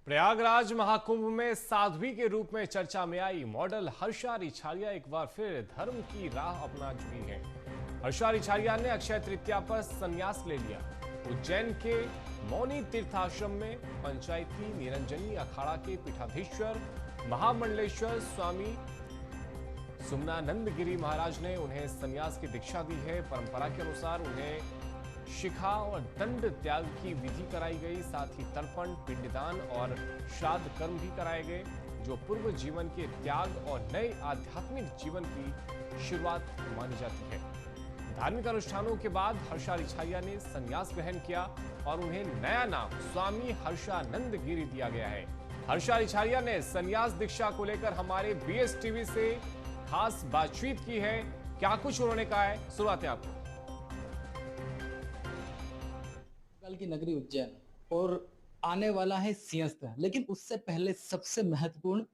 प्रयागराज महाकुंभ में साध्वी के रूप में चर्चा में आई मॉडल हर्षा रिछारिया एक बार फिर धर्म की राह अपना चुकी हैं। हर्षा रिछारिया ने अक्षय तृतीया पर संन्यास ले लिया। उज्जैन के मौनी तीर्थाश्रम में पंचायती निरंजनी अखाड़ा के पीठाधीश्वर महामंडलेश्वर स्वामी सुमनानंद गिरी महाराज ने उन्हें संन्यास की दीक्षा दी है। परंपरा के अनुसार उन्हें शिखा और दंड त्याग की विधि कराई गई। साथ ही तर्पण, पिंडदान और श्राद्ध कर्म भी कराए गए, जो पूर्व जीवन के त्याग और नए आध्यात्मिक जीवन की शुरुआत मानी जाती है। धार्मिक अनुष्ठानों के बाद हर्षा रिछारिया ने संन्यास ग्रहण किया और उन्हें नया नाम स्वामी हर्षानंद गिरी दिया गया है। हर्षा रिछारिया ने संन्यास दीक्षा को लेकर हमारे बीएस टीवी से खास बातचीत की है। क्या कुछ उन्होंने कहा है, सुनाते हैं आपको। कल की नगरी उज्जैन और आने वाला है सिंहस्थ, लेकिन उससे पहले सबसे महत्वपूर्ण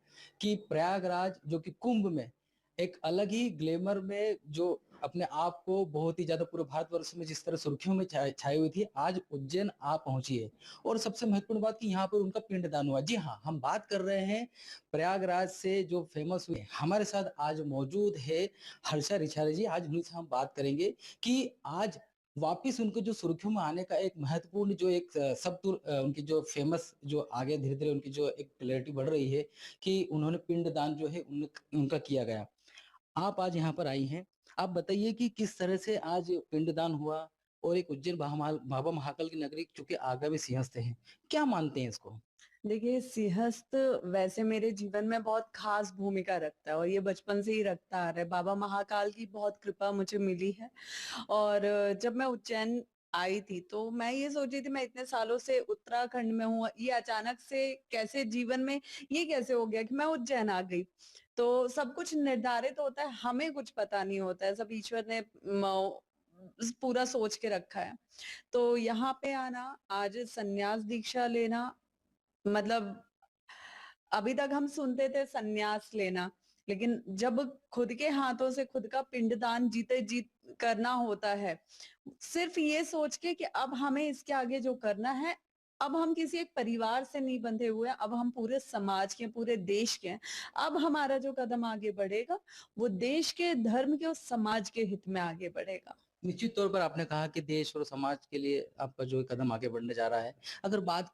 कि प्रयागराज जो कि कुंभ में एक अलग ही ग्लैमर में जो अपने आप को बहुत ही ज्यादा पूरे भारतवर्ष में जिस तरह सुर्खियों में छाई हुई थी, आज उज्जैन आ पहुंची है। और सबसे महत्वपूर्ण बात कि यहाँ पर उनका पिंडदान हुआ। जी हाँ, हम बात कर रहे हैं प्रयागराज से जो फेमस हुए। हमारे साथ आज मौजूद है हर्षा रिछारिया जी। आज उनसे हम बात करेंगे कि आज वापिस उनको जो सुर्खियों में आने का एक महत्वपूर्ण जो एक शब्द उनकी जो फेमस जो आगे धीरे धीरे उनकी जो एक क्लैरिटी बढ़ रही है कि उन्होंने पिंडदान जो है उनका किया गया। आप आज यहाँ पर आई हैं, आप बताइए कि किस तरह से आज पिंडदान हुआ और एक उज्जैन बाबा महाकाल की नगरी चूंकि आगामी सिंहस्थ है, क्या मानते हैं इसको? देखिए, सिंहस्थ वैसे मेरे जीवन में बहुत खास भूमिका रखता है और ये बचपन से ही रखता आ रहा है। बाबा महाकाल की बहुत कृपा मुझे मिली है। और जब मैं उज्जैन आई थी तो मैं ये सोच रही थी, मैं इतने सालों से उत्तराखंड में हूँ, ये अचानक से कैसे जीवन में ये कैसे हो गया कि मैं उज्जैन आ गई। तो सब कुछ निर्धारित होता है, हमें कुछ पता नहीं होता है, सब ईश्वर ने पूरा सोच के रखा है। तो यहाँ पे आना, आज संन्यास दीक्षा लेना, मतलब अभी तक हम सुनते थे संन्यास लेना, लेकिन जब खुद के हाथों से खुद का पिंडदान जीते जीत करना होता है, सिर्फ ये सोच के कि अब हमें इसके आगे जो करना है, अब हम किसी एक परिवार से नहीं बंधे हुए हैं, अब हम पूरे समाज के, पूरे देश के हैं। अब हमारा जो कदम आगे बढ़ेगा, वो देश के, धर्म के और समाज के हित में आगे बढ़ेगा। निश्चित तौर पर आपने कहा कि देश और समाज के लिए आपका जो कदम आगे बढ़ने जा रहा है। अगर बात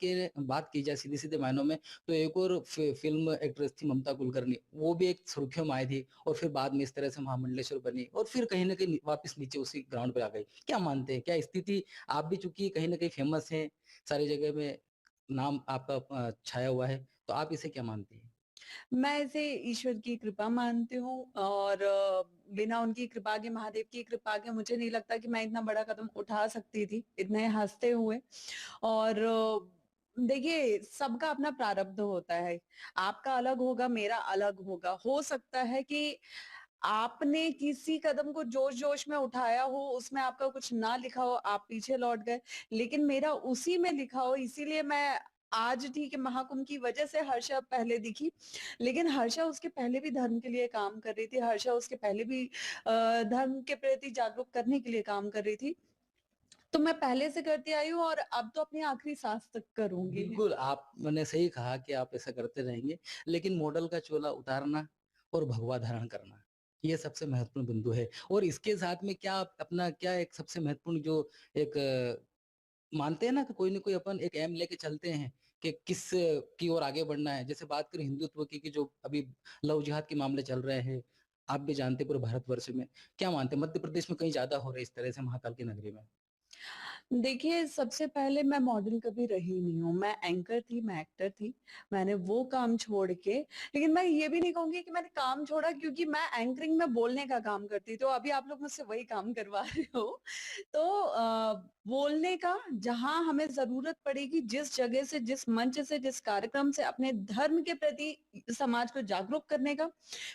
की जाए सीधे सीधे मायनों में, तो एक और फिल्म एक्ट्रेस थी ममता कुलकर्णी, वो भी एक सुर्खियों में आई थी और फिर बाद में इस तरह से महामंडलेश्वर बनी और फिर कहीं ना कहीं वापस नीचे उसी ग्राउंड पे आ गई। क्या मानते हैं, क्या स्थिति, आप भी चूंकि कहीं ना कहीं फेमस हैं, सारी जगह में नाम आपका छाया हुआ है, तो आप इसे क्या मानते हैं? मैं इसे ईश्वर की कृपा मानती हूँ और बिना उनकी कृपा के, महादेव की कृपा के, मुझे नहीं लगता कि मैं इतना बड़ा कदम उठा सकती थी इतने हंसते हुए। और देखिए, सबका अपना प्रारब्ध होता है। आपका अलग होगा, मेरा अलग होगा। हो सकता है कि आपने किसी कदम को जोश जोश में उठाया हो, उसमें आपका कुछ ना लिखा हो, आप पीछे लौट गए, लेकिन मेरा उसी में लिखा हो, इसीलिए मैं आज, ठीक है, महाकुंभ की वजह से हर्षा पहले दिखी, लेकिन हर्षा उसके पहले भी धर्म के लिए काम कर रही थी। हर्षा उसके पहले भी धर्म के प्रति जागरूक करने के लिए काम कर रही थी। तो मैं पहले से करती आई हूँ और अब तो अपनी आखिरी सांस तक करूंगी। बिल्कुल, आपने सही कहा कि आप ऐसा करते रहेंगे, लेकिन मॉडल का चोला उतारना और भगवा धारण करना, ये सबसे महत्वपूर्ण बिंदु है। और इसके साथ में क्या आप अपना क्या एक सबसे महत्वपूर्ण जो एक मानते हैं ना कि कोई न कोई अपन एक एम लेके चलते हैं कि किस की ओर आगे बढ़ना है। जैसे बात करें हिंदुत्व की, कि जो अभी लव जिहाद के मामले चल रहे हैं, आप भी जानते हैं पूरे भारतवर्ष में। क्या मानते हैं, मध्य प्रदेश में कहीं ज़्यादा हो रहा है इस तरह से महाकाल की नगरी में? देखिए, सबसे पहले मैं मॉडल कभी रही नहीं हूँ। मैं एंकर थी, मैं एक्टर थी। मैंने वो काम छोड़ के, लेकिन मैं ये भी नहीं कहूँगी कि मैंने काम छोड़ा, क्योंकि मैं एंकरिंग में बोलने का काम करती, तो अभी आप लोग मुझसे वही काम करवा रहे हो। तो बोलने का, जहाँ हमें ज़रूरत पड़ेगी, जिस जगह से, जिस मंच से, जिस कार्यक्रम से अपने धर्म के प्रति समाज को जागरूक करने का,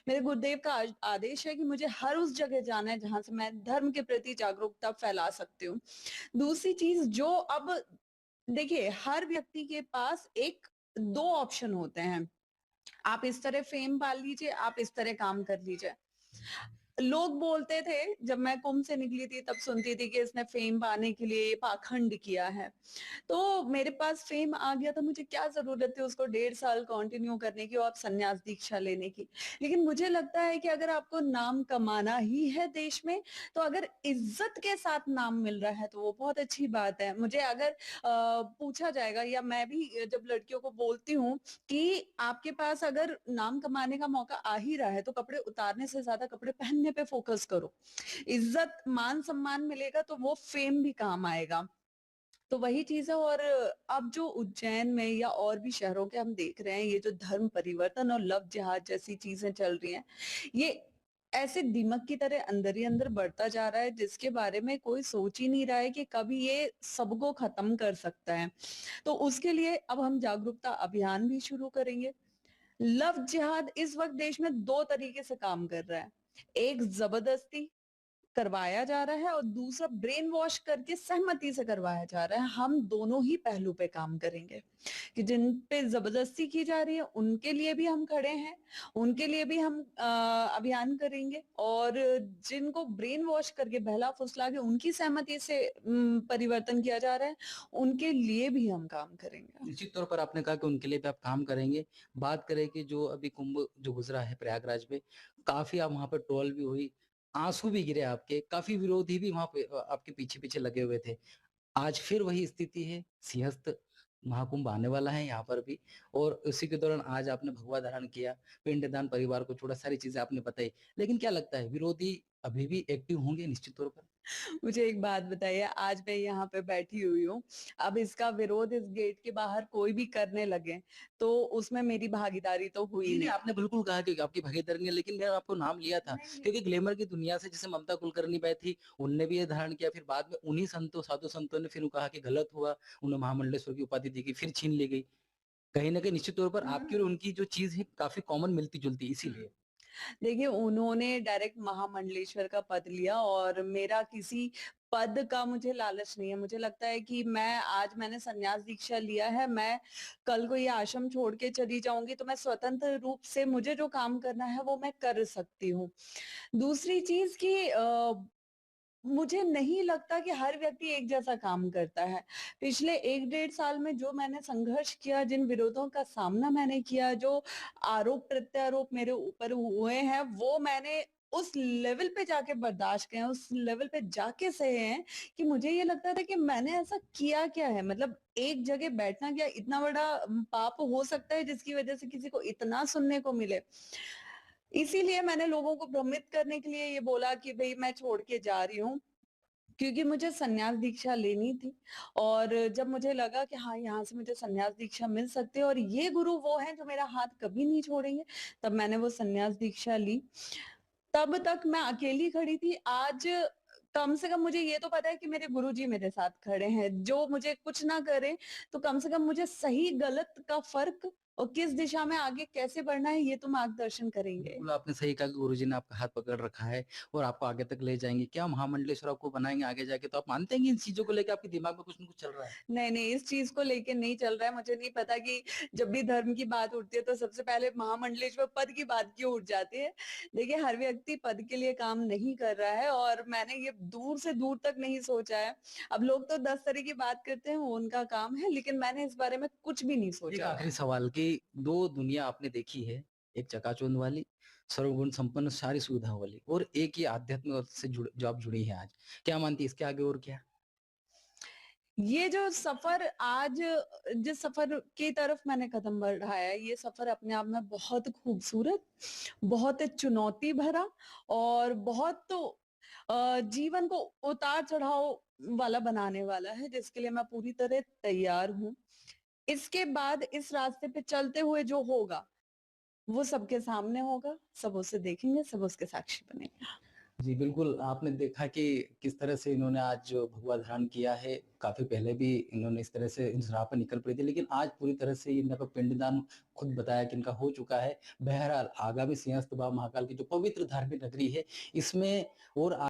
मेरे गुरुदेव का आदेश है कि मुझे हर उस जगह जाना है जहाँ से मैं धर्म के प्रति जागरूकता फैला सकती हूँ। दूसरी चीज, जो अब देखिए, हर व्यक्ति के पास एक दो ऑप्शन होते हैं। आप इस तरह फेम पाल लीजिए, आप इस तरह काम कर लीजिए। लोग बोलते थे, जब मैं कुंभ से निकली थी तब सुनती थी कि इसने फेम पाने के लिए पाखंड किया है। तो मेरे पास फेम आ गया तो मुझे क्या जरूरत थी उसको 1.5 साल कंटिन्यू करने की और संन्यास दीक्षा लेने की। लेकिन मुझे लगता है कि अगर आपको नाम कमाना ही है देश में, तो अगर इज्जत के साथ नाम मिल रहा है तो वो बहुत अच्छी बात है। मुझे अगर पूछा जाएगा, या मैं भी जब लड़कियों को बोलती हूँ कि आपके पास अगर नाम कमाने का मौका आ ही रहा है तो कपड़े उतारने से ज्यादा कपड़े पहनने पे फोकस करो। इज्जत मान सम्मान मिलेगा तो वो फेम भी काम आएगा। तो वही चीज है। और अब जो उज्जैन में या और भी शहरों के हम देख रहे हैं, ये जो धर्म परिवर्तन और लव जिहाद जैसी चीजें चल रही हैं, ये ऐसे दीमक की तरह अंदर ही अंदर बढ़ता जा रहा है, जिसके बारे में कोई सोच ही नहीं रहा है कि कभी ये सबको खत्म कर सकता है। तो उसके लिए अब हम जागरूकता अभियान भी शुरू करेंगे। लव जिहाद इस वक्त देश में 2 तरीके से काम कर रहा है। एक जबरदस्ती करवाया जा रहा है और दूसरा ब्रेन वॉश करके सहमति से करवाया जा रहा है। हम दोनों ही पहलू पे काम करेंगे कि जिन पे जबरदस्ती की जा रही है उनके लिए भी हम खड़े हैं, उनके लिए भी हम अभियान करेंगे, और जिनको ब्रेन वॉश करके बहला फुसला के उनकी सहमति से परिवर्तन किया जा रहा है, उनके लिए भी हम काम करेंगे। निश्चित तौर पर आपने कहा कि उनके लिए भी आप काम करेंगे। बात करें कि जो अभी कुंभ जो गुजरा है प्रयागराज में, काफ़ी आप वहाँ पे ट्रोल भी हुई, आँसू भी गिरे आपके, काफ़ी विरोधी भी वहाँ पे आपके पीछे-पीछे लगे हुए थे। आज फिर वही स्थिति है, सिंहस्थ महाकुंभ आने वाला है यहाँ पर भी, और उसी के दौरान आज आपने भगवा धारण किया, पिंडदान, परिवार को छोड़ा, सारी चीज़ें आपने बताई। लेकिन क्या लगता है विरोधी अभी भी एक्टिव होंगे निश्चित तौर पर? मुझे एक बात बताइए, आज मैं यहाँ पे बैठी हुई हूँ, अब इसका विरोध इस गेट के बाहर कोई भी करने लगे, तो उसमें मेरी भागीदारी तो हुई नहीं, नहीं, नहीं। आपने बिल्कुल कहा कि आपकी भागीदारी नहीं है, लेकिन मैंने आपको नाम लिया था नहीं, क्योंकि ग्लैमर की दुनिया से जैसे ममता कुलकर्णी बैठी थी, उनने भी ये धारण किया, फिर बाद में उन्हीं साधु संतों ने फिर कहा कि गलत हुआ, उन्हें महामंडलेश्वर की उपाधि दी गई, फिर छीन ली गई। कहीं न कहीं निश्चित तौर पर आपकी और उनकी जो चीज़ है काफ़ी कॉमन मिलती-जुलती इसीलिए। देखिए, उन्होंने डायरेक्ट महामंडलेश्वर का पद लिया और मेरा किसी पद का मुझे लालच नहीं है। मुझे लगता है कि मैंने संन्यास दीक्षा लिया है, मैं कल को ये आश्रम छोड़ के चली जाऊँगी तो मैं स्वतंत्र रूप से मुझे जो काम करना है वो मैं कर सकती हूँ। दूसरी चीज़ कि मुझे नहीं लगता कि हर व्यक्ति एक जैसा काम करता है। पिछले 1 डेढ़ साल में जो मैंने संघर्ष किया, जिन विरोधों का सामना मैंने किया, जो आरोप-प्रत्यारोप मेरे ऊपर हुए हैं, वो मैंने उस लेवल पे जाके बर्दाश्त किए हैं, उस लेवल पे जाके सहे हैं कि मुझे ये लगता था कि मैंने ऐसा किया क्या है? मतलब एक जगह बैठना क्या इतना बड़ा पाप हो सकता है जिसकी वजह से किसी को इतना सुनने को मिले? इसीलिए मैंने लोगों को भ्रमित करने के लिए ये बोला कि भई मैं छोड़ के जा रही हूँ। क्योंकि मुझे संन्यास दीक्षा लेनी थी, और जब मुझे लगा कि हाँ, यहाँ से मुझे संन्यास दीक्षा मिल सकती है और ये गुरु वो हैं जो मेरा हाथ कभी नहीं छोड़ेंगे, तब मैंने वो संन्यास दीक्षा ली। तब तक मैं अकेली खड़ी थी, आज कम से कम मुझे ये तो पता है कि मेरे गुरुजी मेरे साथ खड़े हैं, जो मुझे कुछ ना करें, तो कम से कम मुझे सही-गलत का फ़र्क और किस दिशा में आगे कैसे बढ़ना है, ये तो मार्गदर्शन करेंगे। बिल्कुल, आपने सही कहा कि गुरुजी ने आपका हाथ पकड़ रखा है और आपको आगे तक ले जाएँगे। क्या महामंडलेश्वर आपको बनाएँगे आगे जाके? तो आप मानते हैं कि इन चीज़ों को लेके आपके दिमाग में कुछ न कुछ चल रहा है? नहीं, नहीं, इस चीज़ को लेके नहीं चल रहा है। मुझे नहीं पता कि जब भी धर्म की बात उठती है तो सबसे पहले महामंडलेश्वर पद की बात क्यों उठ जाती है। देखिए, हर व्यक्ति पद के लिए काम नहीं कर रहा है और मैंने ये दूर से दूर तक नहीं सोचा है। अब लोग तो 10 तरह की बात करते हैं, वो उनका काम है, लेकिन मैंने इस बारे में कुछ भी नहीं एक सोचा आखिरी है। सवाल कि 2 दुनिया आपने देखी है, एक चकाचौंध वाली, सर्वगुण संपन्न सारी सुविधाओं वाली, और एक ही आध्यात्म से जो आप जुड़ी हैं आज। क्या मानती हैं इसके आगे और क्या? ये जो सफर आज जिस सफर की तरफ मैंने कदम बढ़ाया है, ये सफर अपने आप में बहुत खूबसूरत, बहुत चुनौती भरा और बहुत जीवन को उतार-चढ़ाव वाला बनाने वाला है, जिसके लिए मैं पूरी तरह तैयार हूँ। इसके बाद इस रास्ते पे चलते हुए जो होगा, वो सबके सामने होगा, सब उसे देखेंगे, सब उसके साक्षी बनेंगे। जी, बिल्कुल, आपने देखा कि किस तरह से इन्होंने आज जो भगवा धारण किया है, काफ़ी पहले भी इन्होंने इस तरह से इस राह पर निकल पड़ी थी, लेकिन आज पूरी तरह से इनका पिंडदान खुद बताया कि इनका हो चुका है। बहरहाल, आगामी सिंहस्थ महाकाल की जो पवित्र धार्मिक नगरी है, इसमें और